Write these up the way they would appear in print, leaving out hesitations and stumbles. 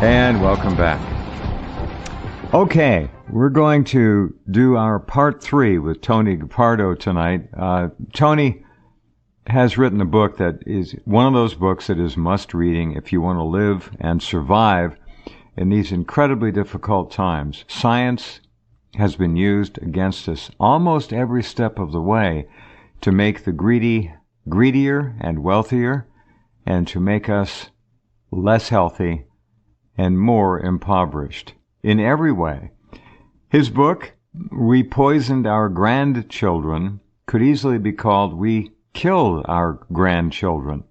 And welcome back. Okay, we're going to do our part 3 with Tony Ghepardo tonight. Tony has written a book that is one of those books that is must-reading if you want to live and survive in these incredibly difficult times. Science has been used against us almost every step of the way to make the greedy greedier and wealthier, and to make us less healthy and more impoverished in every way. His book, We Poisoned Our Grandchildren, could easily be called We Killed Our Grandchildren.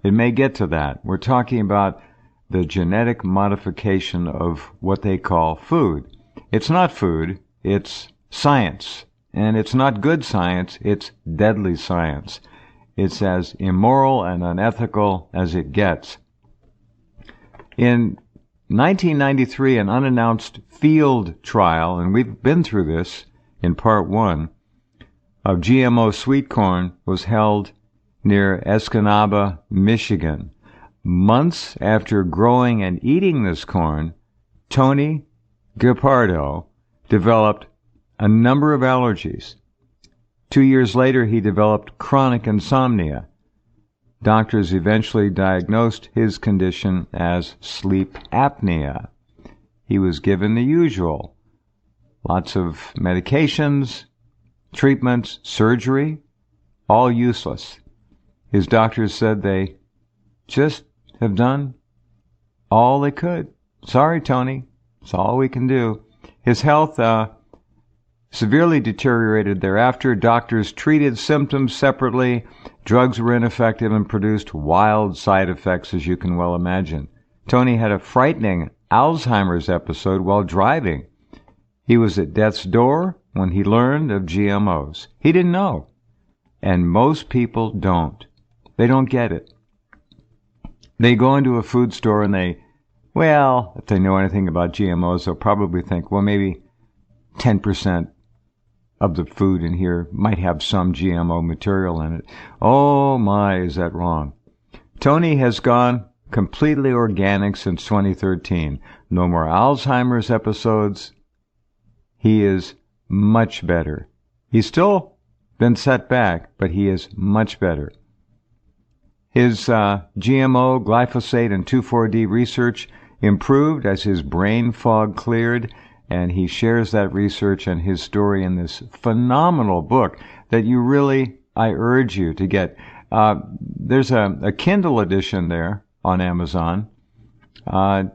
It may get to that. We're talking about the genetic modification of what they call food. It's not food, it's science. And it's not good science, it's deadly science. It's as immoral and unethical as it gets. In 1993, an unannounced field trial, and we've been through this in part 1, of GMO sweet corn was held near Escanaba, Michigan. Months after growing and eating this corn, Tony Ghepardo developed a number of allergies. 2 years later, he developed chronic insomnia. Doctors eventually diagnosed his condition as sleep apnea. He was given the usual. Lots of medications, treatments, surgery, all useless. His doctors said they just have done all they could. Sorry, Tony. It's all we can do. His health severely deteriorated thereafter. Doctors treated symptoms separately. Drugs were ineffective and produced wild side effects, as you can well imagine. Tony had a frightening Alzheimer's episode while driving. He was at death's door when he learned of GMOs. He didn't know. And most people don't. They don't get it. They go into a food store and if they know anything about GMOs, they'll probably think, well, maybe 10% of the food in here might have some GMO material in it. Oh my, is that wrong. Tony has gone completely organic since 2013. No more Alzheimer's episodes. He is much better. He's still been set back, but he is much better. His GMO, glyphosate, and 2,4-D research improved as his brain fog cleared, and he shares that research and his story in this phenomenal book that I urge you to get. There's a Kindle edition there on Amazon.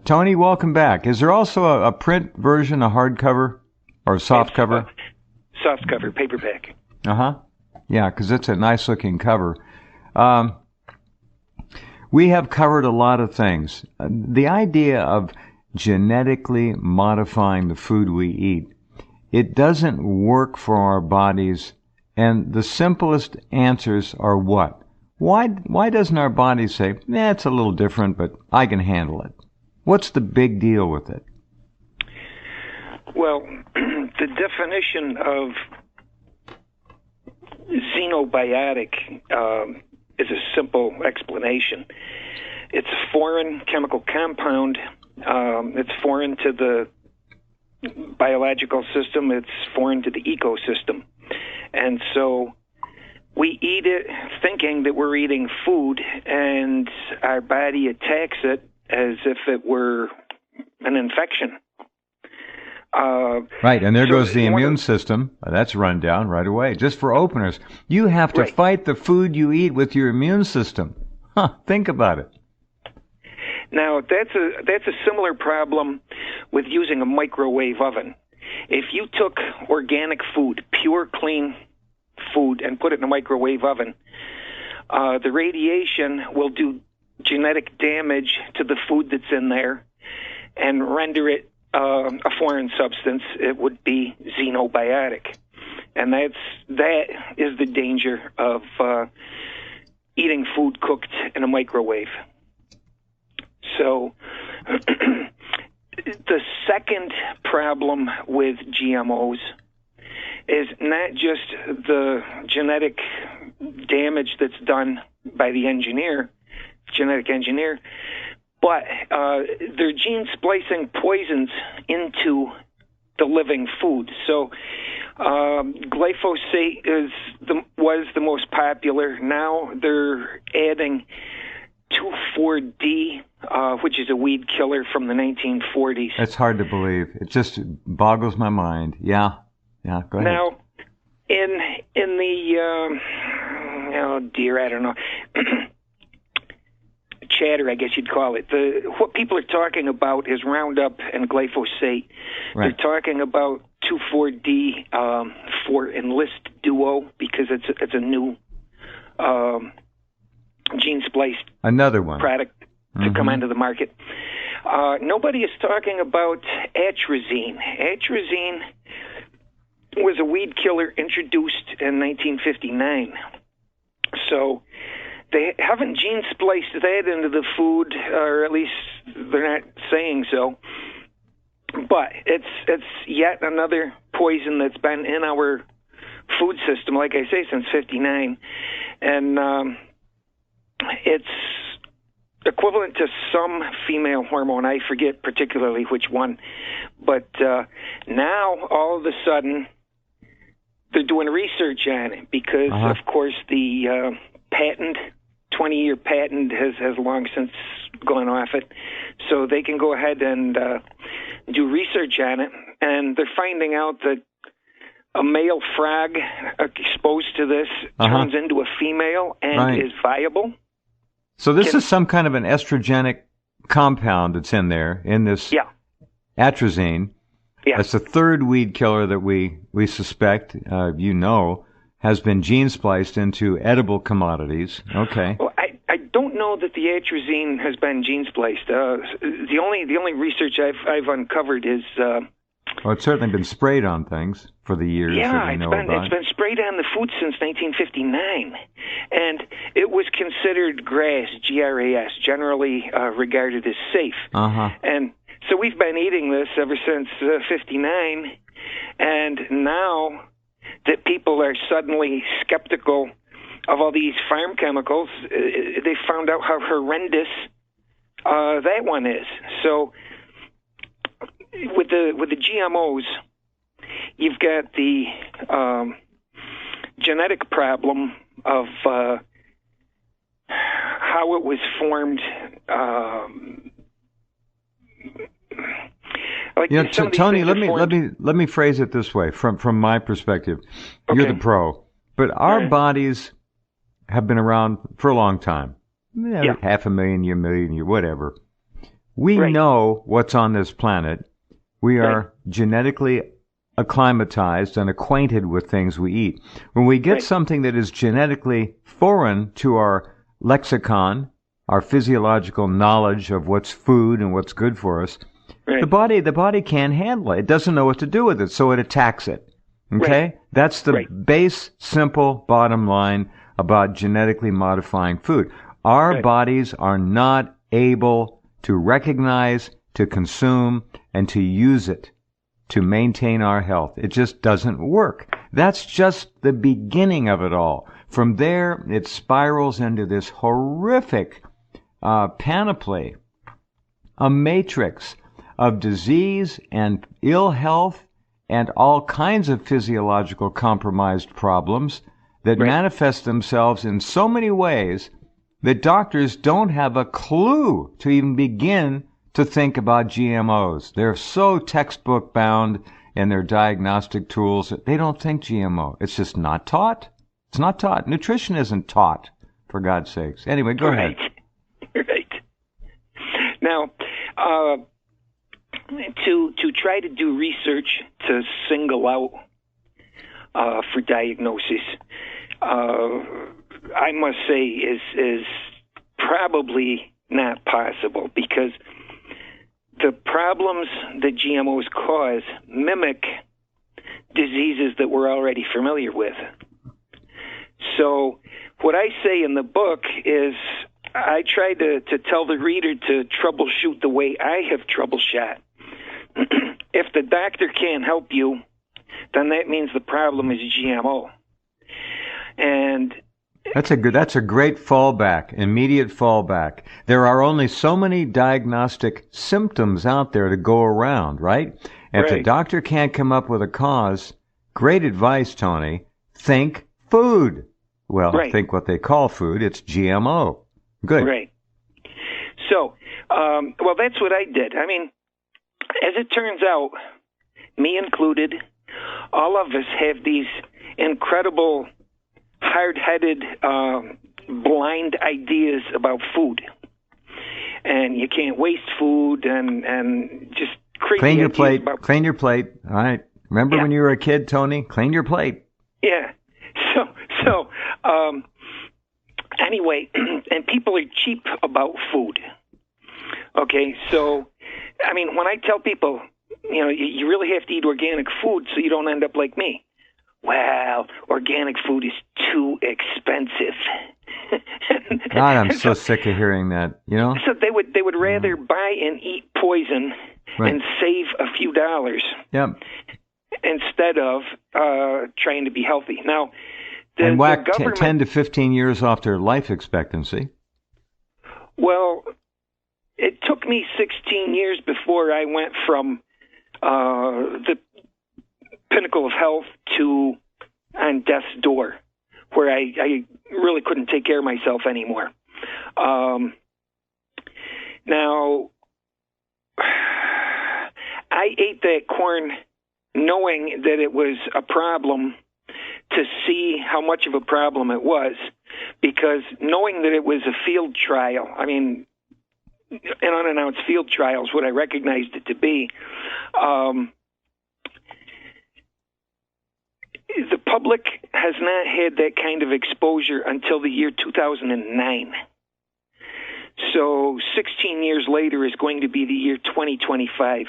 Tony, welcome back. Is there also a print version, a hardcover or soft cover? Soft cover, paperback. Yeah, because it's a nice-looking cover. We have covered a lot of things. The idea of genetically modifying the food we eat, it doesn't work for our bodies, and the simplest answers are what? Why doesn't our body say, it's a little different, but I can handle it? What's the big deal with it? Well, the definition of xenobiotic is a simple explanation. It's a foreign chemical compound. It's foreign to the biological system. It's foreign to the ecosystem. And so we eat it thinking that we're eating food, and our body attacks it as if it were an infection. Right, and there goes the immune system. That's run down right away. Just for openers, you have to fight the food you eat with your immune system. Think about it. Now, that's a similar problem with using a microwave oven. If you took organic food, pure, clean food, and put it in a microwave oven, the radiation will do genetic damage to the food that's in there and render it a foreign substance. It would be xenobiotic. And that is the danger of eating food cooked in a microwave. So the second problem with GMOs is not just the genetic damage that's done by the genetic engineer, but they're gene splicing poisons into the living food. So glyphosate was the most popular. Now they're adding 2,4-D, which is a weed killer from the 1940s. It's hard to believe. It just boggles my mind. Yeah, go ahead. Now, in the oh dear, I don't know. Chatter, I guess you'd call it. What people are talking about is Roundup and glyphosate. Right. They're talking about 2,4-D for Enlist Duo because it's a new gene spliced another one product to come onto the market. Nobody is talking about atrazine. Atrazine was a weed killer introduced in 1959. So they haven't gene spliced that into the food, or at least they're not saying so. But it's yet another poison that's been in our food system, like I say, since '59, and it's equivalent to some female hormone. I forget particularly which one, but now all of a sudden they're doing research on it because, of course, the patent. 20-year patent has long since gone off it, so they can go ahead and do research on it, and they're finding out that a male frog exposed to this turns into a female and is viable. So this is some kind of an estrogenic compound that's in there, in this atrazine. Yeah. That's the third weed killer that we suspect, has been gene spliced into edible commodities. Okay. Well, I don't know that the atrazine has been gene spliced. The only research I've uncovered is. Well, it's certainly been sprayed on things for the years that we know about. It's been sprayed on the food since 1959, and it was considered GRAS, G-R-A-S, generally regarded as safe. And so we've been eating this ever since '59, and now that people are suddenly skeptical of all these farm chemicals, they found out how horrendous that one is. So with the GMOs, you've got the genetic problem of how it was formed. Tony, let me phrase it this way from my perspective. You're the pro, but our bodies have been around for a long time. Half a million year, whatever. We know what's on this planet. We are genetically acclimatized and acquainted with things we eat. When we get something that is genetically foreign to our lexicon, our physiological knowledge of what's food and what's good for us, the body can't handle it. It doesn't know what to do with it, so it attacks it. Okay? That's the base, simple bottom line about genetically modifying food. Our bodies are not able to recognize, to consume, and to use it to maintain our health. It just doesn't work. That's just the beginning of it all. From there, it spirals into this horrific panoply, a matrix of disease and ill health and all kinds of physiological compromised problems that manifest themselves in so many ways that doctors don't have a clue to even begin to think about GMOs. They're so textbook bound in their diagnostic tools that they don't think GMO. It's just not taught. It's not taught. Nutrition isn't taught, for God's sakes. Anyway, go ahead. Right. Now, to try to do research to single out for diagnosis, I must say is probably not possible, because the problems that GMOs cause mimic diseases that we're already familiar with. So what I say in the book is I try to tell the reader to troubleshoot the way I have troubleshot. If the doctor can't help you, then that means the problem is GMO. And That's a great fallback, immediate fallback. There are only so many diagnostic symptoms out there to go around, right? And if the Right. doctor can't come up with a cause, great advice, Tony. Think food. Well, Right. think what they call food. It's GMO. Good. Right. So, well, that's what I did. I mean, as it turns out, me included, all of us have these incredible, hard-headed, blind ideas about food. And you can't waste food and just crazy Clean your ideas plate. about Clean your plate. All right. Remember Yeah. when you were a kid, Tony? Clean your plate. Yeah. So, anyway, and people are cheap about food. Okay, so, I mean, when I tell people, you know, you really have to eat organic food so you don't end up like me. Well, organic food is too expensive. God, I'm so sick of hearing that, you know? So they would rather buy and eat poison Right. and save a few dollars Yep. instead of trying to be healthy. Now, And the whack government, 10 to 15 years off their life expectancy. well, it took me 16 years before I went from the pinnacle of health to on death's door, where I really couldn't take care of myself anymore. Now, I ate that corn knowing that it was a problem, to see how much of a problem it was, because knowing that it was a field trial, I mean, an unannounced field trial is what I recognized it to be. The public has not had that kind of exposure until the year 2009. So 16 years later is going to be the year 2025.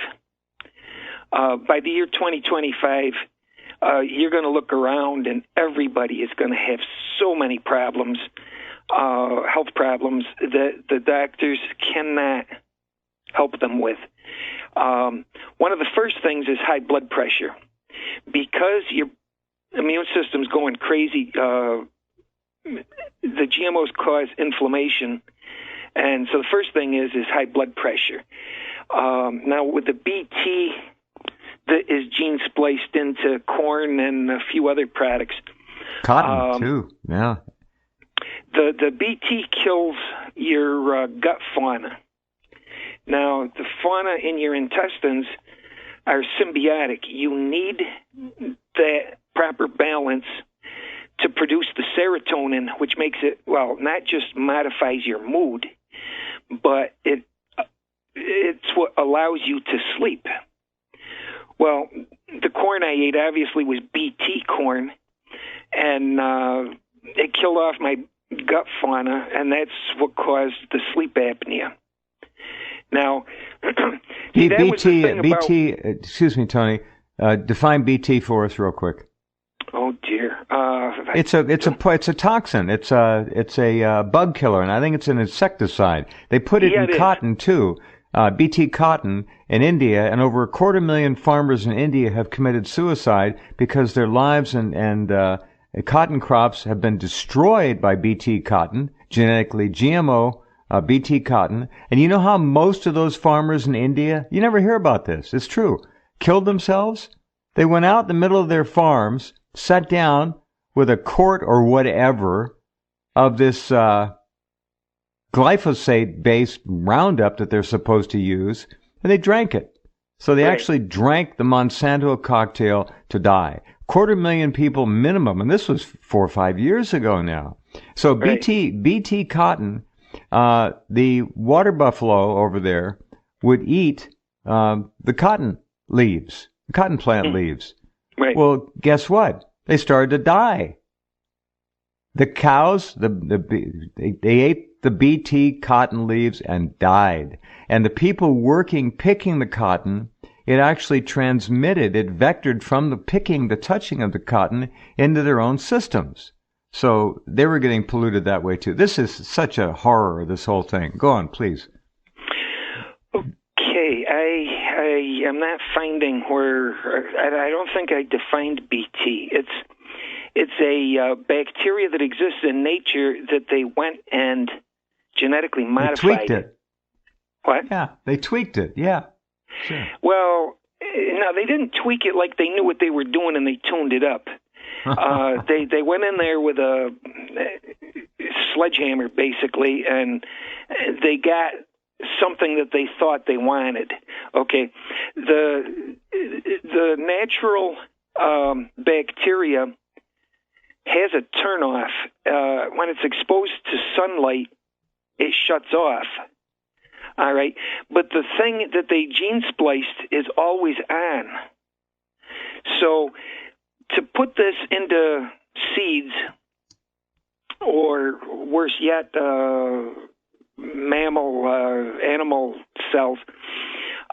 By the year 2025, you're going to look around and everybody is going to have so many problems, health problems, that the doctors cannot help them with. One of the first things is high blood pressure. Because your immune system's going crazy, the GMOs cause inflammation. And so the first thing is high blood pressure. Now, with the BT that is gene spliced into corn and a few other products. Cotton, too. Yeah. The BT kills your gut fauna. Now, the fauna in your intestines are symbiotic. You need that proper balance to produce the serotonin, which makes it, well, not just modifies your mood, but it's what allows you to sleep. Well, the corn I ate obviously was BT corn, and it killed off my gut fauna, and that's what caused the sleep apnea. Now, BT, excuse me, Tony, define BT for us real quick. Oh dear. It's a toxin. It's a bug killer, and I think it's an insecticide. They put it in cotton too. BT cotton in India, and over 250,000 farmers in India have committed suicide because their lives and cotton crops have been destroyed by BT cotton, genetically GMO BT cotton. And you know how most of those farmers in India, you never hear about this, it's true, killed themselves? They went out in the middle of their farms, sat down with a quart or whatever of this glyphosate-based Roundup that they're supposed to use, and they drank it. So they actually drank the Monsanto cocktail to die. 250,000 people minimum, and this was 4 or 5 years ago now. So BT cotton, the water buffalo over there would eat the cotton leaves, the cotton plant leaves. Right. Well, guess what? They started to die. The cows, they ate the BT cotton leaves and died. And the people picking the cotton, it actually transmitted, it vectored from the touching of the cotton into their own systems. So they were getting polluted that way too. This is such a horror, this whole thing. Go on, please. Okay, I am not finding where, I don't think I defined BT. It's a bacteria that exists in nature that they went and genetically modified. They tweaked it. What? Yeah, they tweaked it. Yeah. Sure. Well, no, they didn't tweak it like they knew what they were doing and they tuned it up. They went in there with a sledgehammer, basically, and they got something that they thought they wanted. Okay, the natural bacteria has a turnoff. When it's exposed to sunlight, it shuts off. All right, but the thing that they gene spliced is always on. So to put this into seeds, or worse yet, animal cells,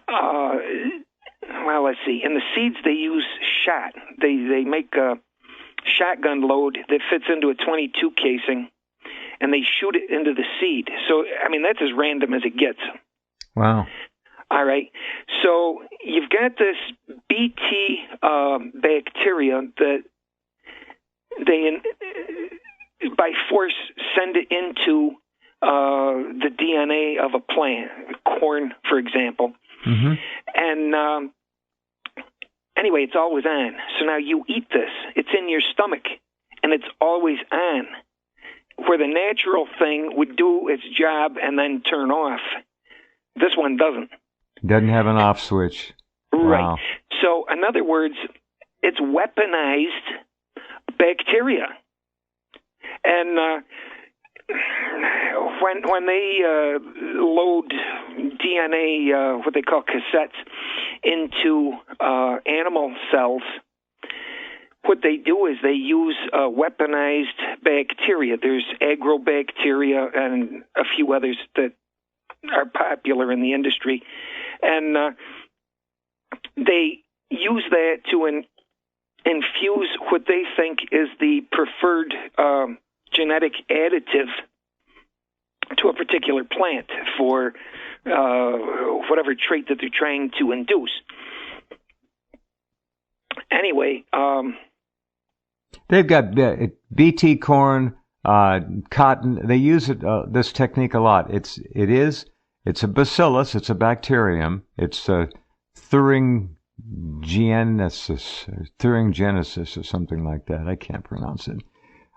well, let's see. In the seeds, they use shot. They make a shotgun load that fits into a 22 casing, and they shoot it into the seed. So, I mean, that's as random as it gets. Wow. All right. So you've got this BT bacteria that they, by force, send it into the DNA of a plant, corn, for example. Mm-hmm. And anyway, it's always on. So now you eat this. It's in your stomach, and it's always on. Where the natural thing would do its job and then turn off, this one doesn't. Doesn't have an off switch. Right. Wow. So, in other words, it's weaponized bacteria. And when they load DNA, what they call cassettes, into animal cells, what they do is they use weaponized bacteria. There's agrobacteria and a few others that are popular in the industry. And they use that to infuse what they think is the preferred genetic additive to a particular plant for whatever trait that they're trying to induce. Anyway, they've got BT corn, cotton. They use it this technique a lot. It's a bacillus. It's a bacterium. It's a thuringiensis or something like that. I can't pronounce it.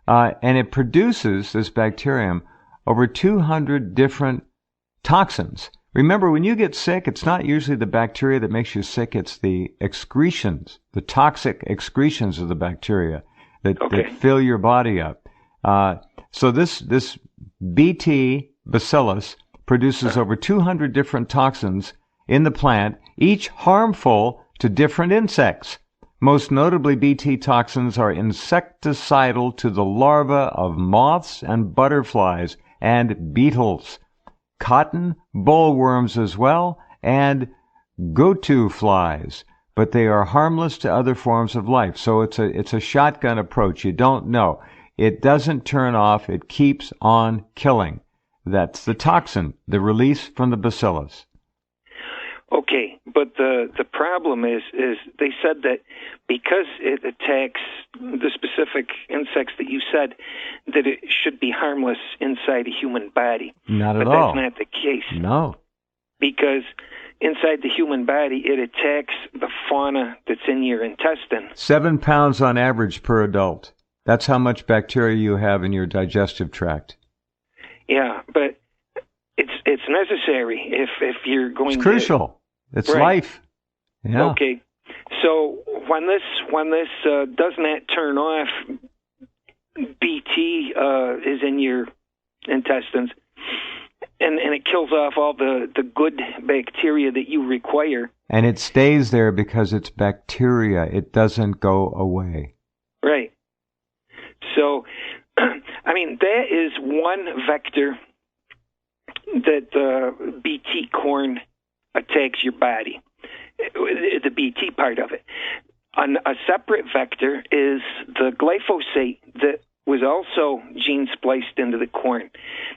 And it produces, this bacterium, over 200 different toxins. Remember, when you get sick, it's not usually the bacteria that makes you sick. It's the excretions, the toxic excretions of the bacteria that fill your body up. So this BT bacillus produces over 200 different toxins in the plant, each harmful to different insects. Most notably, BT toxins are insecticidal to the larvae of moths and butterflies and beetles, cotton bollworms as well, and gotu flies. But they are harmless to other forms of life. So it's a shotgun approach. You don't know. It doesn't turn off. It keeps on killing. That's the toxin, the release from the bacillus. Okay, but the problem is they said that because it attacks the specific insects that you said, that it should be harmless inside a human body. Not at all. But that's not the case. No. Because inside the human body, it attacks the fauna that's in your intestine. 7 pounds on average per adult. That's how much bacteria you have in your digestive tract. Yeah, but it's necessary if you're going to... It's crucial. It's life. Yeah. Okay. So when this does not turn off, BT is in your intestines, and it kills off all the good bacteria that you require. And it stays there because it's bacteria. It doesn't go away. Right. So, I mean, that is one vector that BT corn attacks your body, the BT part of it. A separate vector is the glyphosate that was also gene spliced into the corn.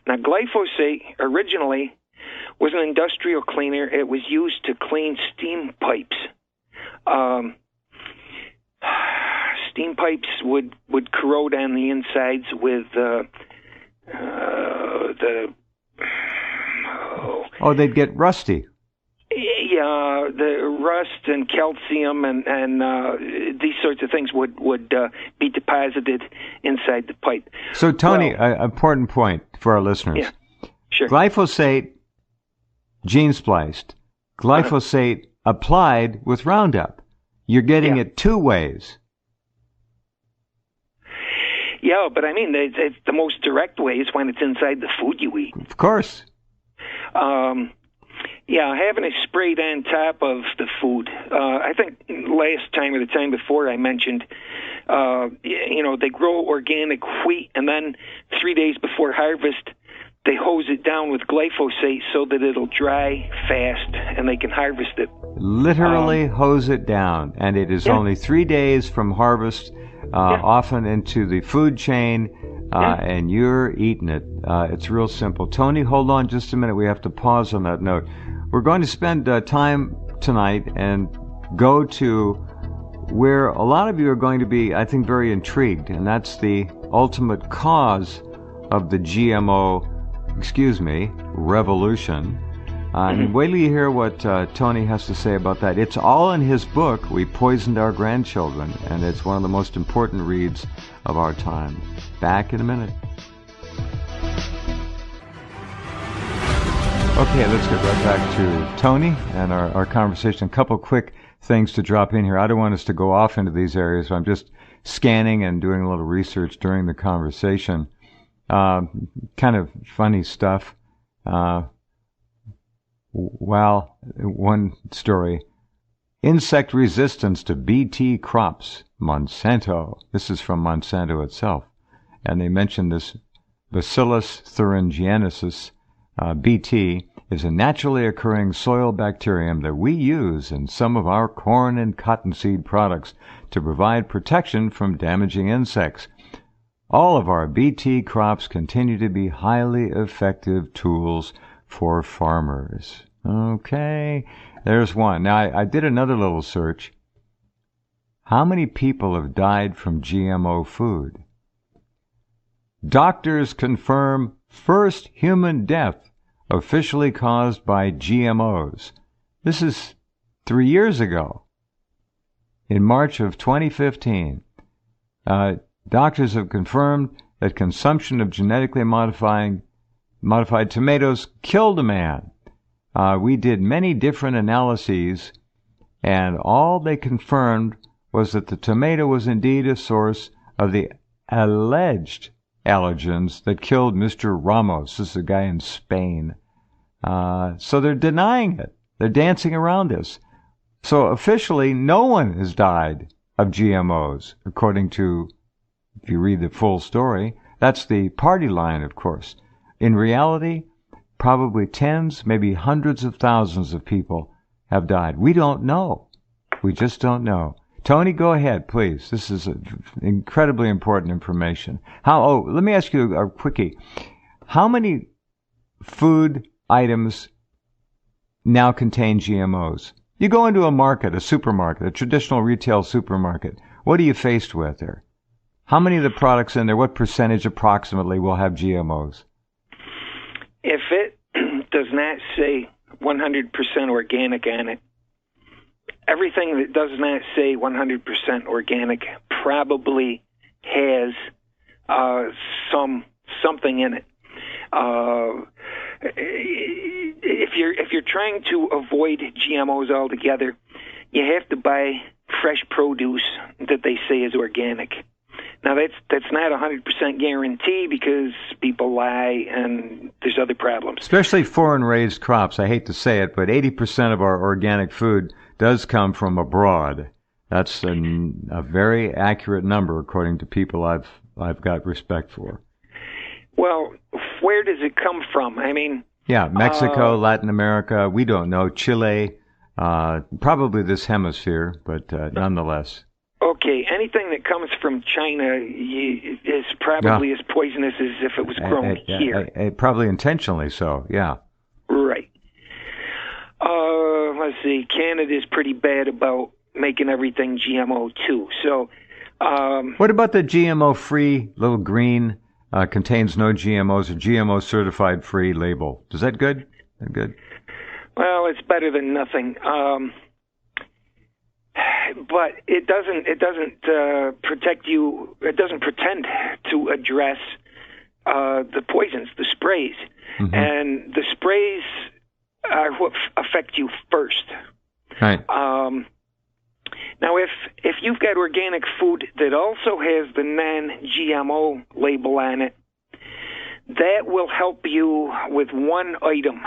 Now, glyphosate originally was an industrial cleaner. It was used to clean steam pipes. steam pipes would corrode on the insides with they'd get rusty. Yeah, the rust and calcium and these sorts of things would be deposited inside the pipe. So, Tony, an important point for our listeners. Yeah, sure. Glyphosate, gene spliced. Glyphosate applied with Roundup. You're getting it two ways. Yeah, but I mean, it's the most direct way is when it's inside the food you eat. Of course. Yeah, having it sprayed on top of the food. I think last time or the time before I mentioned, they grow organic wheat, and then 3 days before harvest, they hose it down with glyphosate so that it'll dry fast and they can harvest it. Literally hose it down, and it is only 3 days from harvest, often into the food chain, and you're eating it. It's real simple. Tony, hold on just a minute. We have to pause on that note. We're going to spend time tonight and go to where a lot of you are going to be, I think, very intrigued, and that's the ultimate cause of the GMO, revolution. And wait till you hear what Tony has to say about that. It's all in his book, We Poisoned Our Grandchildren, and it's one of the most important reads of our time. Back in a minute. Okay, let's get right back to Tony and our conversation. A couple quick things to drop in here. I don't want us to go off into these areas, so I'm just scanning and doing a little research during the conversation. Kind of funny stuff. One story. Insect resistance to BT crops. Monsanto. This is from Monsanto itself. And they mentioned this Bacillus thuringiensis, BT, is a naturally occurring soil bacterium that we use in some of our corn and cottonseed products to provide protection from damaging insects. All of our BT crops continue to be highly effective tools for farmers. Okay, there's one. Now, I did another little search. How many people have died from GMO food? Doctors confirm first human death officially caused by GMOs. This is 3 years ago. In March of 2015, doctors have confirmed that consumption of genetically modified tomatoes killed a man. We did many different analyses, and all they confirmed was that the tomato was indeed a source of the alleged allergens that killed Mr. Ramos. This is a guy in Spain. So they're denying it. They're dancing around this. So officially, no one has died of GMOs, according to, if you read the full story. That's the party line, of course. In reality, probably tens, maybe hundreds of thousands of people have died. We don't know. We just don't know. Tony, go ahead, please. This is incredibly important information. Let me ask you a quickie. How many food items now contain GMOs? You go into a market, a supermarket, a traditional retail supermarket. What are you faced with there? How many of the products in there, what percentage approximately will have GMOs? If it does not say 100% organic on it, everything that does not say 100% organic probably has something in it. If you're trying to avoid GMOs altogether, you have to buy fresh produce that they say is organic. Now that's not 100% guarantee because people lie and there's other problems. Especially foreign-raised crops. I hate to say it, but 80% of our organic food does come from abroad. That's a very accurate number, according to people I've got respect for. Well, where does it come from? I mean, yeah, Mexico, Latin America. We don't know. Chile, probably this hemisphere, but nonetheless. Okay, anything that comes from China is probably as poisonous as if it was grown here. Probably intentionally so, yeah. Right. Let's see, Canada's pretty bad about making everything GMO too. So What about the GMO-free little green, contains no GMOs, or GMO certified free label? Is that good? Good. Well, it's better than nothing. But it doesn't protect you. It doesn't pretend to address the poisons, the sprays, and the sprays are what affect you first. Right. Now, if you've got organic food that also has the non-GMO label on it, that will help you with one item.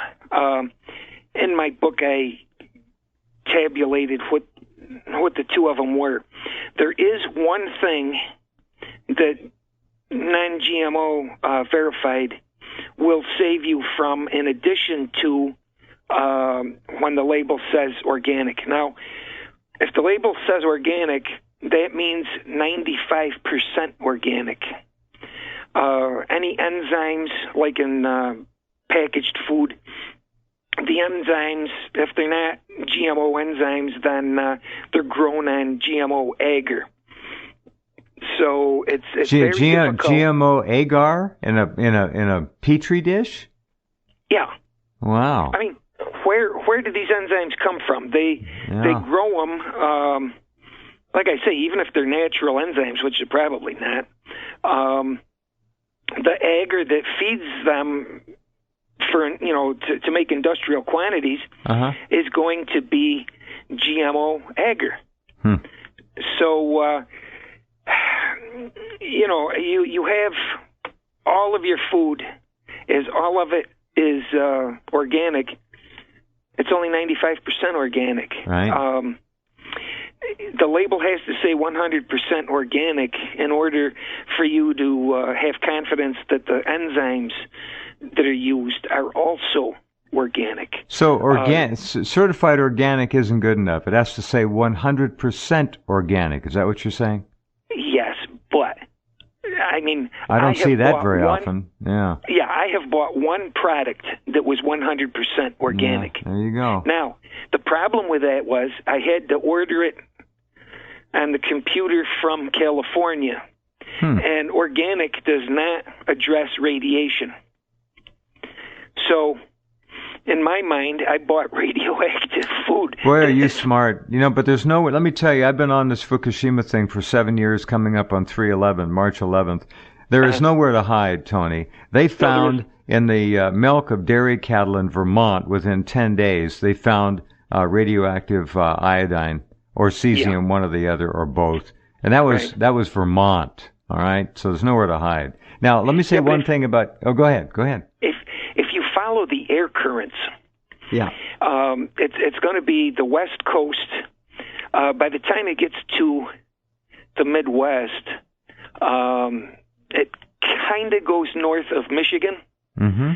In my book, I tabulated what the two of them were. There is one thing that non-GMO verified will save you from, in addition to when the label says organic. Now, if the label says organic, that means 95% organic. Any enzymes, like in packaged food, the enzymes, if they're not GMO enzymes, then they're grown on GMO agar. So it's very difficult. GMO agar in a petri dish? Yeah. Wow. I mean, where do these enzymes come from? They grow them. Like I say, even if they're natural enzymes, which they're probably not, the agar that feeds them for to make industrial quantities is going to be GMO agar. So you have all of your food all of it is organic. It's only 95% organic. Right. The label has to say 100% organic in order for you to have confidence that the enzymes that are used are also organic. So certified organic isn't good enough. It has to say 100% organic. Is that what you're saying? Yes, but I mean, I don't see that very often. Yeah. Yeah, I have bought one product that was 100% organic. Yeah, there you go. Now, the problem with that was I had to order it on the computer from California, and organic does not address radiation. So, in my mind, I bought radioactive food. Boy, are you smart. But there's no way. Let me tell you, I've been on this Fukushima thing for 7 years, coming up on 3/11, March 11th. There is nowhere to hide, Tony. They found in the milk of dairy cattle in Vermont, within 10 days, they found radioactive iodine or cesium, one or the other, or both. And that was Vermont, all right? So there's nowhere to hide. Now, let me say one thing about... Oh, go ahead. If you follow the air currents, it's going to be the West Coast. By the time it gets to the Midwest, it kind of goes north of Michigan. Mm-hmm.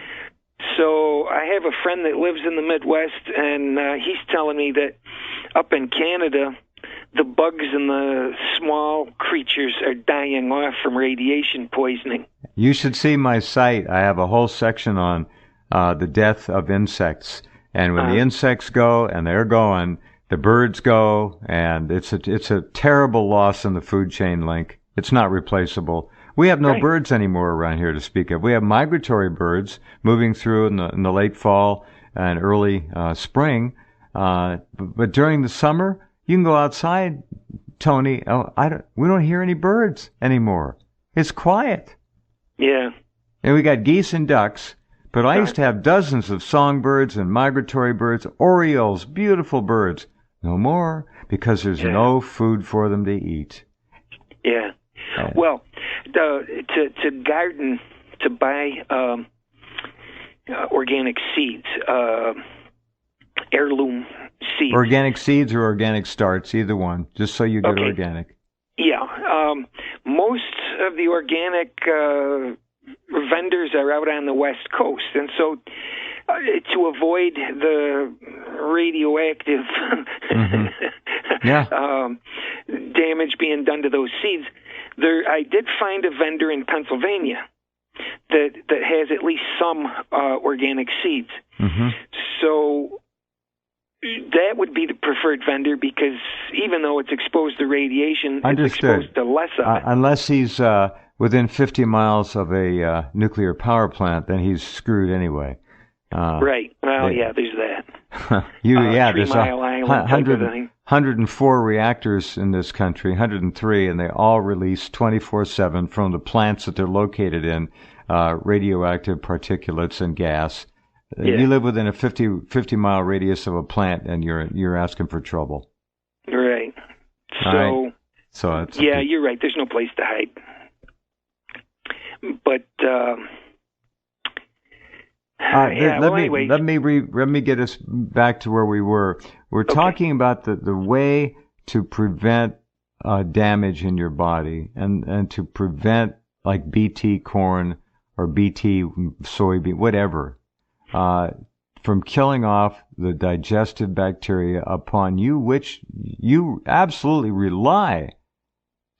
So I have a friend that lives in the Midwest, and he's telling me that up in Canada, the bugs and the small creatures are dying off from radiation poisoning. You should see my site. I have a whole section on the death of insects. And when the insects go, and they're going, the birds go, and it's a terrible loss in the food chain link. It's not replaceable. We have no birds anymore around here to speak of. We have migratory birds moving through in the late fall and early spring. But during the summer, you can go outside, Tony. We don't hear any birds anymore. It's quiet. Yeah. And we got geese and ducks, but I used to have dozens of songbirds and migratory birds, orioles, beautiful birds. No more, because there's no food for them to eat. Yeah. Well, to garden, to buy organic seeds, heirloom seeds. Organic seeds or organic starts, either one, just so you get organic. Yeah. Most of the organic vendors are out on the West Coast, and so to avoid the radioactive damage being done to those seeds, I did find a vendor in Pennsylvania that has at least some organic seeds. Mm-hmm. So That would be the preferred vendor because even though it's exposed to radiation, Understood. it's exposed to less of it. Unless he's within 50 miles of a nuclear power plant, then he's screwed anyway. Right. Well, yeah, there's that. There's 3 Mile Island type of thing. 104 reactors in this country, 103, and they all release 24/7 from the plants that they're located in, radioactive particulates and gas. Yeah. You live within a 50-mile radius of a plant, and you're asking for trouble. Right. So it's you're right. There's no place to hide. But anyway. Let me get us back to where we were. We're talking about the way to prevent damage in your body and to prevent like BT corn or BT soybean, whatever, from killing off the digestive bacteria upon you, which you absolutely rely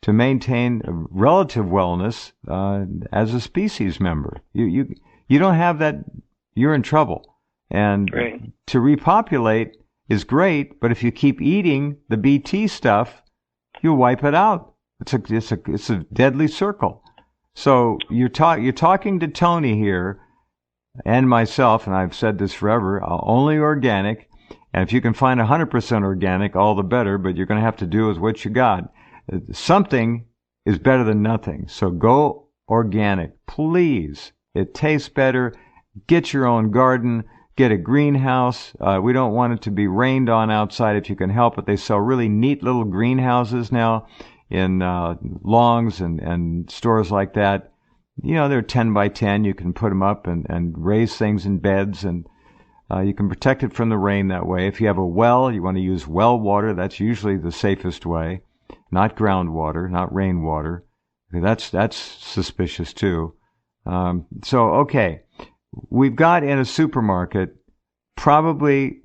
to maintain relative wellness as a species member. You don't have that, you're in trouble. And to repopulate is great, but if you keep eating the BT stuff, you wipe it out. It's a deadly circle. So you're talking to Tony here and myself, and I've said this forever, only organic. And if you can find 100% organic, all the better, but you're going to have to do with what you got. Something is better than nothing. So go organic, please. It tastes better. Get your own garden. Get a greenhouse. We don't want it to be rained on outside if you can help it. They sell really neat little greenhouses now in Longs and stores like that. You know, they're 10 by 10. You can put them up and raise things in beds, and you can protect it from the rain that way. If you have a well, you want to use well water. That's usually the safest way. Not groundwater, not rainwater. That's suspicious too. Okay. We've got in a supermarket probably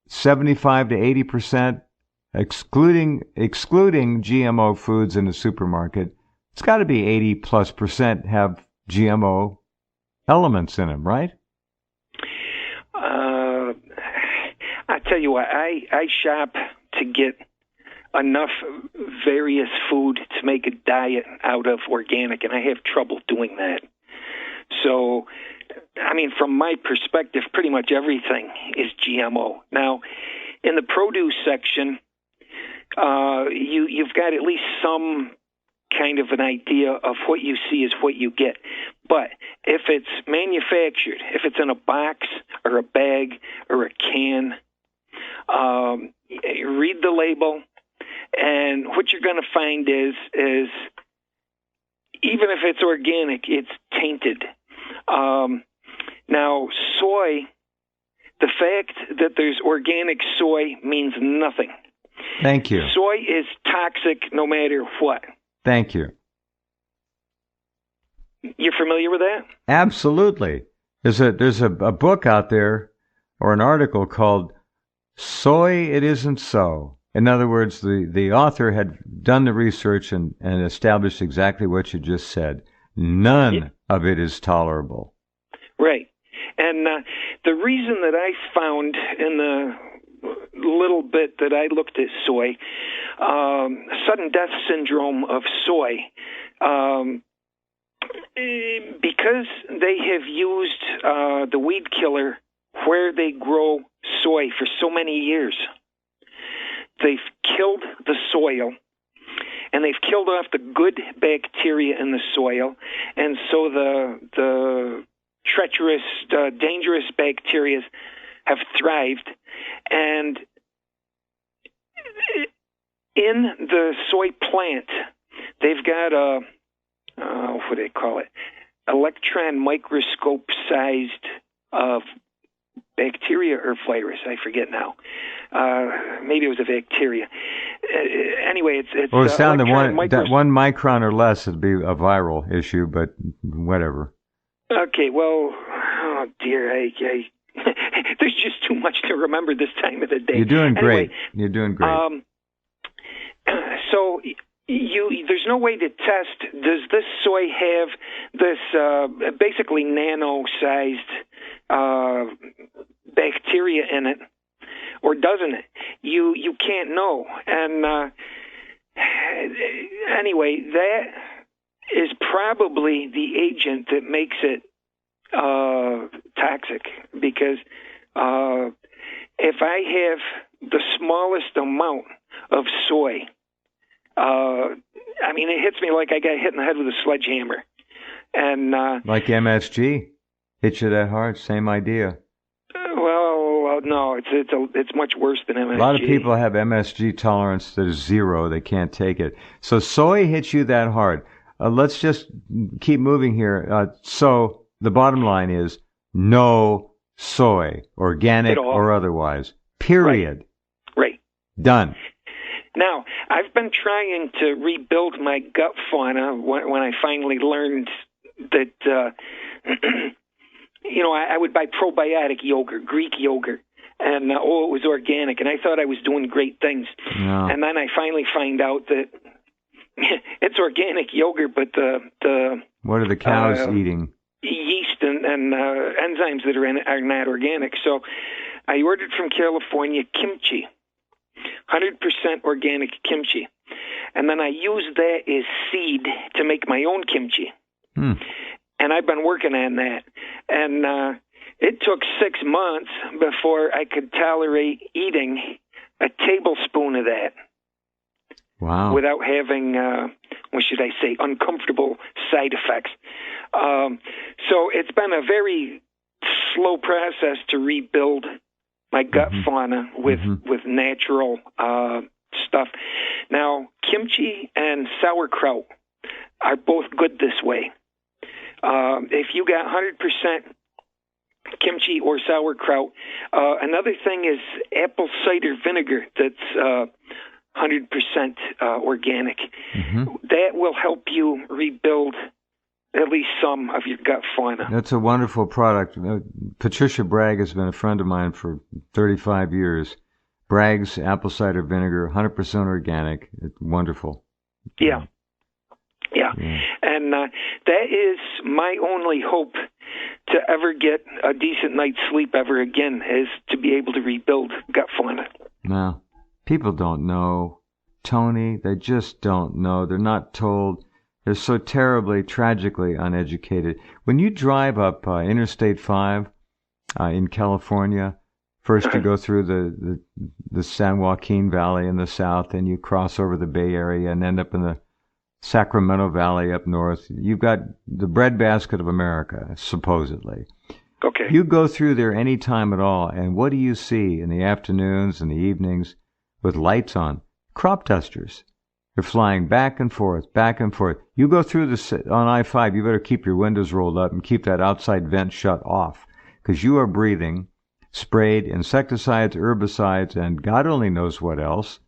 75 to 80%, excluding GMO foods in the supermarket. It's got to be 80+% have GMO elements in them, right? I tell you what, I shop to get enough various food to make a diet out of organic, and I have trouble doing that. So, I mean, from my perspective, pretty much everything is GMO. Now, in the produce section, you've got at least some kind of an idea of what you see is what you get. But if it's manufactured, if it's in a box or a bag or a can, read the label, and what you're going to find is even if it's organic, it's tainted. Now, soy, the fact that there's organic soy means nothing. Thank you. Soy is toxic no matter what. Thank you. You're familiar with that? Absolutely. There's a book out there or an article called Soy It Isn't So. In other words, the author had done the research and established exactly what you just said. None of it is tolerable. Right. And the reason that I found in the little bit that I looked at soy, sudden death syndrome of soy, because they have used the weed killer where they grow soy for so many years. They've killed the soil, and they've killed off the good bacteria in the soil, and so the treacherous, dangerous bacteria have thrived. And in the soy plant, they've got what do they call it? Electron microscope-sized bacteria or virus. I forget now. Maybe it was a bacteria. Anyway, it's well, it's down to one micron or less would be a viral issue, but whatever. Okay, well, oh dear, there's just too much to remember this time of the day. You're doing great. Anyway, You're doing great. So there's no way to test. Does this soy have this basically nano-sized bacteria in it or doesn't it? You can't know. And anyway, that is probably the agent that makes it toxic, because if I have the smallest amount of soy, I mean, it hits me like I got hit in the head with a sledgehammer. And like MSG hit you that hard, same idea. Well, no, it's much worse than MSG. A lot of people have MSG tolerance that is 0; they can't take it. So soy hits you that hard. Let's just keep moving here. So the bottom line is no soy, organic or otherwise. Period. Right. Done. Now, I've been trying to rebuild my gut fauna when I finally learned that, I would buy probiotic yogurt, Greek yogurt, and, it was organic, and I thought I was doing great things. No. And then I finally find out that it's organic yogurt, but the what are the cows eating? Yeast and enzymes that are in it are not organic. So I ordered from California kimchi, 100% organic kimchi. And then I used that as seed to make my own kimchi. And I've been working on that. And it took 6 months before I could tolerate eating a tablespoon of that. Wow. Without having, what should I say, uncomfortable side effects. So it's been a very slow process to rebuild my gut fauna with natural stuff. Now, kimchi and sauerkraut are both good this way. If you got 100% kimchi or sauerkraut, another thing is apple cider vinegar that's 100% organic. That will help you rebuild at least some of your gut fauna. That's a wonderful product. Patricia Bragg has been a friend of mine for 35 years. Bragg's apple cider vinegar, 100% organic. It's wonderful. Yeah. And that is my only hope to ever get a decent night's sleep ever again, is to be able to rebuild gut fauna. No. People don't know, Tony. They just don't know. They're not told. They're so terribly, tragically uneducated. When you drive up Interstate 5 in California, first you go through the San Joaquin Valley in the south, and you cross over the Bay Area and end up in the Sacramento Valley up north. You've got the breadbasket of America, supposedly. Okay. You go through there any time at all, and what do you see in the afternoons and the evenings with lights on? Crop dusters. They're flying back and forth, back and forth. You go through on I-5, you better keep your windows rolled up and keep that outside vent shut off, because you are breathing sprayed insecticides, herbicides, and God only knows what else,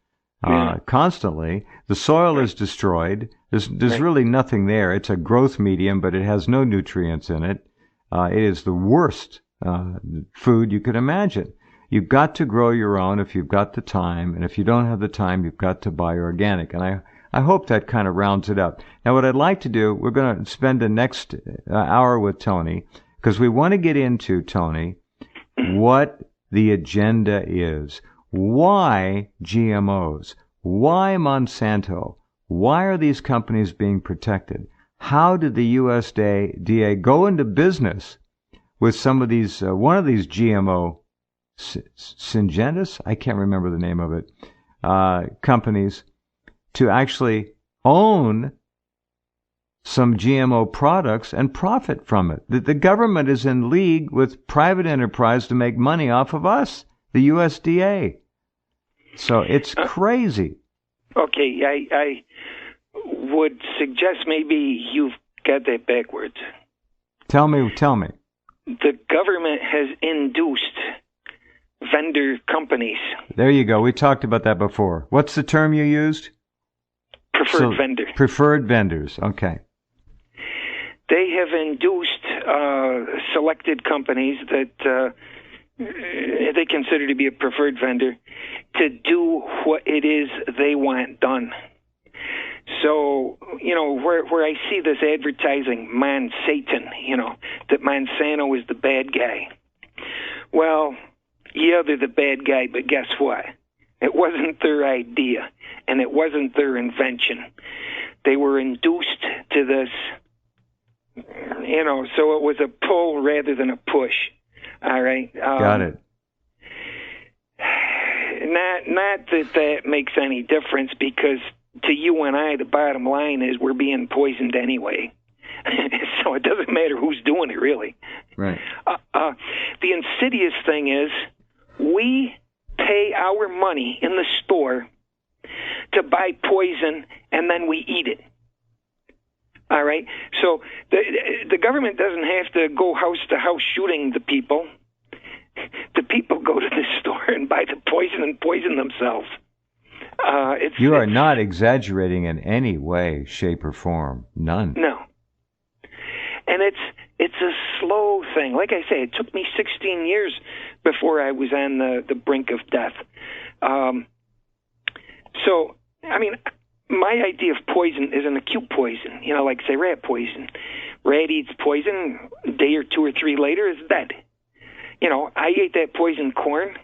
constantly. The soil is destroyed. There's really nothing there. It's a growth medium, but it has no nutrients in it. It is the worst food you could imagine. You've got to grow your own if you've got the time, and if you don't have the time, you've got to buy organic. And I hope that kind of rounds it up. Now, what I'd like to do, we're going to spend the next hour with Tony, because we want to get into, Tony, what the agenda is. Why GMOs? Why Monsanto? Why are these companies being protected? How did the USDA go into business with some of these, one of these GMO Syngentis, I can't remember the name of it, companies, to actually own some GMO products and profit from it? The government is in league with private enterprise to make money off of us, the USDA. So it's crazy. Okay, I would suggest maybe you've got that backwards. Tell me. The government has induced vendor companies. There you go. We talked about that before. What's the term you used? Preferred vendors. Preferred vendors. Okay. They have induced selected companies that they consider to be a preferred vendor to do what it is they want done. So, where I see this advertising, Monsanto, that Monsanto is the bad guy. Well, yeah, they're the bad guy, but guess what? It wasn't their idea, and it wasn't their invention. They were induced to this, so it was a pull rather than a push. All right? Got it. Not that makes any difference, because to you and I, the bottom line is we're being poisoned anyway. So it doesn't matter who's doing it, really. Right. The insidious thing is we pay our money in the store to buy poison, and then we eat it. All right? So the government doesn't have to go house to house shooting the people. The people go to the store and buy the poison and poison themselves. You are not exaggerating in any way, shape, or form. None. No. And it's a slow thing. Like I say, it took me 16 years before I was on the brink of death. So, I mean, my idea of poison is an acute poison, like, say, rat poison. Rat eats poison, a day or two or three later is dead. I ate that poisoned corn,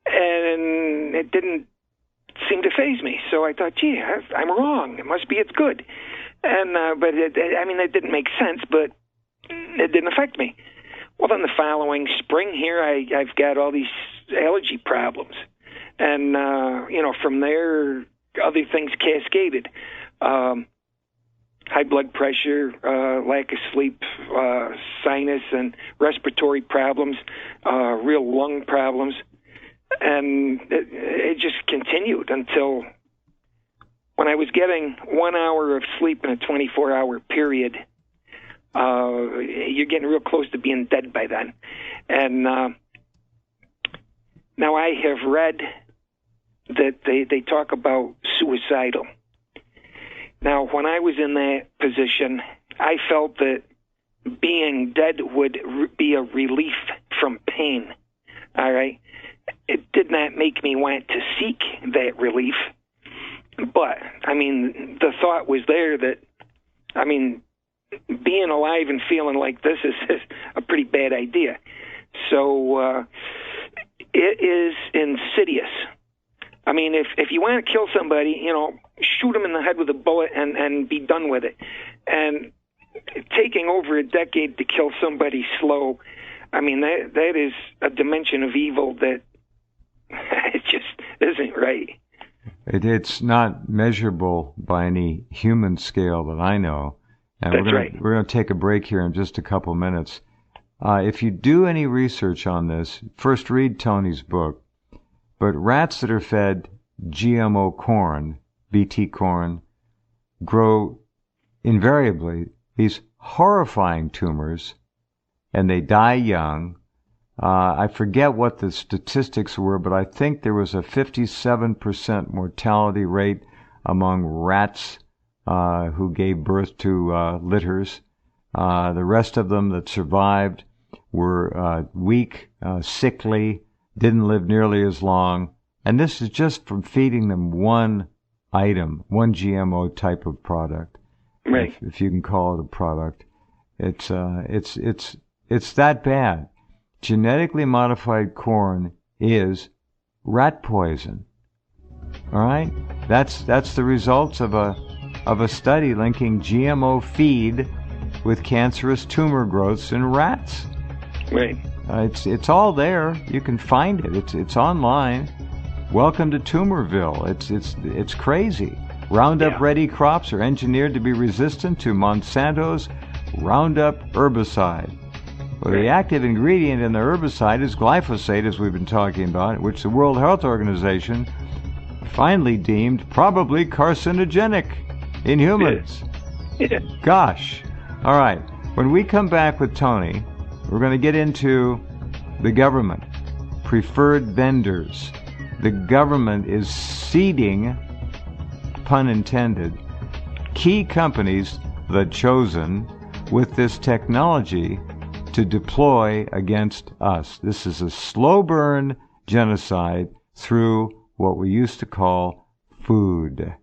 and it didn't seem to faze me. So I thought, gee, I'm wrong. It must be it's good. And but that didn't make sense, but it didn't affect me. Well, then the following spring here, I've got all these allergy problems, and from there, other things cascaded. High blood pressure, lack of sleep, sinus and respiratory problems, real lung problems. And it just continued until when I was getting 1 hour of sleep in a 24-hour period. You're getting real close to being dead by then. And now I have read that they talk about suicidal. Now, when I was in that position, I felt that being dead would be a relief from pain, all right? It did not make me want to seek that relief, but, the thought was there that, being alive and feeling like this is a pretty bad idea. So it is insidious. If you want to kill somebody, shoot them in the head with a bullet and be done with it. And taking over a decade to kill somebody slow, that is a dimension of evil that it just isn't right. It's not measurable by any human scale that I know. And That's right. We're going to take a break here in just a couple minutes. If you do any research on this, first read Tony's book. But rats that are fed GMO corn, BT corn, grow invariably these horrifying tumors, and they die young. I forget what the statistics were, but I think there was a 57% mortality rate among rats who gave birth to litters. The rest of them that survived were weak, sickly, didn't live nearly as long. And this is just from feeding them one item, one GMO type of product. Right. If you can call it a product. It's that bad. Genetically modified corn is rat poison. All right? That's the results of a study linking GMO feed with cancerous tumor growths in rats. Right. It's all there. You can find it. It's online. Welcome to Tumorville. It's crazy. Roundup ready crops are engineered to be resistant to Monsanto's Roundup herbicide. Well, the active ingredient in the herbicide is glyphosate, as we've been talking about, which the World Health Organization finally deemed probably carcinogenic in humans. Yeah. Gosh. All right. When we come back with Tony, we're going to get into the government, preferred vendors. The government is seeding, pun intended, key companies, the chosen, with this technology to deploy against us. This is a slow burn genocide through what we used to call food.